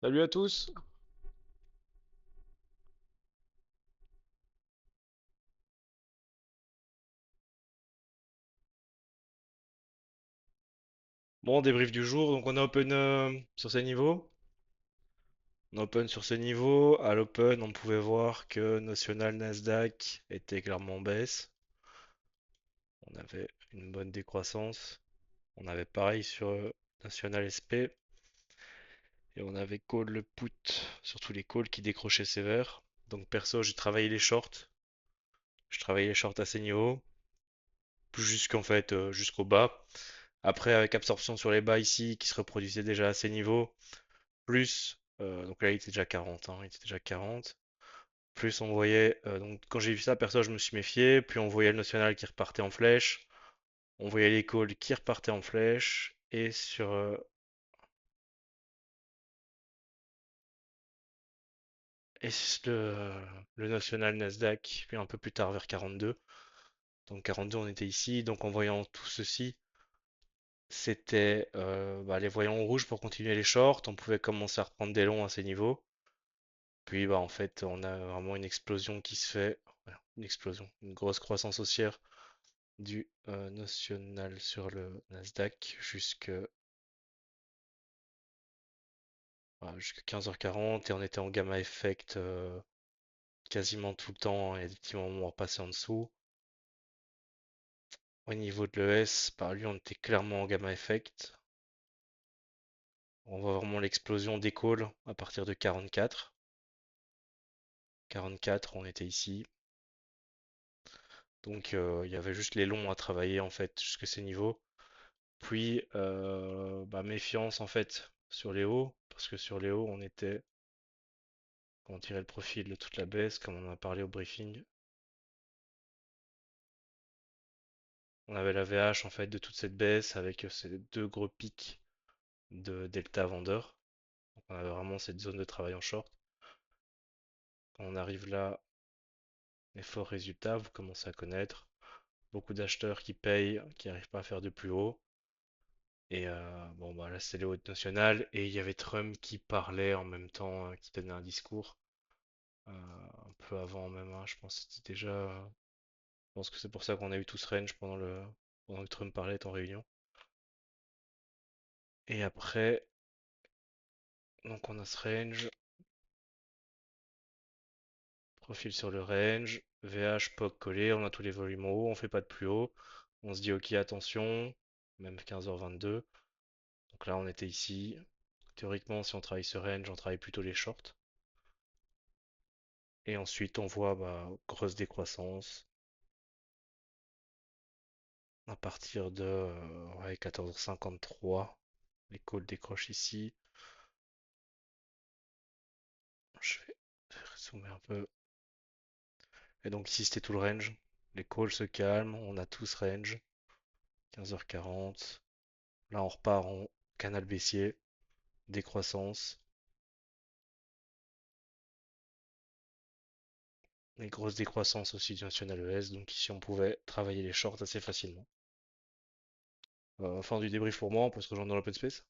Salut à tous. Bon, débrief du jour. Donc on est open sur ces niveaux. On est open sur ces niveaux. À l'open, on pouvait voir que National Nasdaq était clairement en baisse. On avait une bonne décroissance. On avait pareil sur National SP. Et on avait call le put, surtout les calls qui décrochaient sévère. Donc perso, j'ai travaillé les shorts. Je travaillais les shorts à ces niveaux. Plus jusqu'en fait jusqu'au bas. Après, avec absorption sur les bas ici, qui se reproduisait déjà à ces niveaux. Plus, donc là il était déjà 40, hein, il était déjà 40. Plus on voyait, donc quand j'ai vu ça, perso je me suis méfié, puis on voyait le national qui repartait en flèche, on voyait les calls qui repartaient en flèche, et le national Nasdaq, puis un peu plus tard vers 42. Donc 42 on était ici, donc en voyant tout ceci, c'était les voyants rouges pour continuer les shorts, on pouvait commencer à reprendre des longs à ces niveaux. Puis bah en fait on a vraiment une explosion qui se fait, voilà, une explosion, une grosse croissance haussière du national sur le Nasdaq jusqu'à 15h40 et on était en gamma effect quasiment tout le temps. Il y a des petits moments où on repassait en dessous. Au niveau de l'ES, par lui on était clairement en gamma effect. On voit vraiment l'explosion des calls à partir de 44. 44 on était ici. Donc il y avait juste les longs à travailler en fait jusqu'à ces niveaux. Puis, méfiance en fait sur les hauts, parce que sur les hauts, on était, on tirait le profil de toute la baisse, comme on en a parlé au briefing. On avait la VH en fait de toute cette baisse avec ces deux gros pics de delta vendeur. Donc on avait vraiment cette zone de travail en short. Quand on arrive là, les forts résultats, vous commencez à connaître. Beaucoup d'acheteurs qui payent, qui n'arrivent pas à faire de plus haut. Et là c'est les hautes nationales et il y avait Trump qui parlait en même temps, qui donnait un discours. Un peu avant même, hein, je pense que c'était déjà. Je pense que c'est pour ça qu'on a eu tout ce range pendant que Trump parlait en réunion. Et après, donc on a ce range, profil sur le range, VH, POC collé, on a tous les volumes en haut, on fait pas de plus haut. On se dit ok attention, même 15h22. Donc là on était ici. Théoriquement si on travaille ce range, on travaille plutôt les shorts. Et ensuite on voit grosse décroissance à partir de 14h53. Les calls décrochent ici. Je vais zoomer un peu. Et donc ici c'était tout le range. Les calls se calment, on a tout ce range. 15h40. Là on repart en canal baissier, décroissance. Et grosse décroissance aussi du national ES. Donc ici on pouvait travailler les shorts assez facilement. Fin du débrief pour moi, on peut se rejoindre dans l'open space.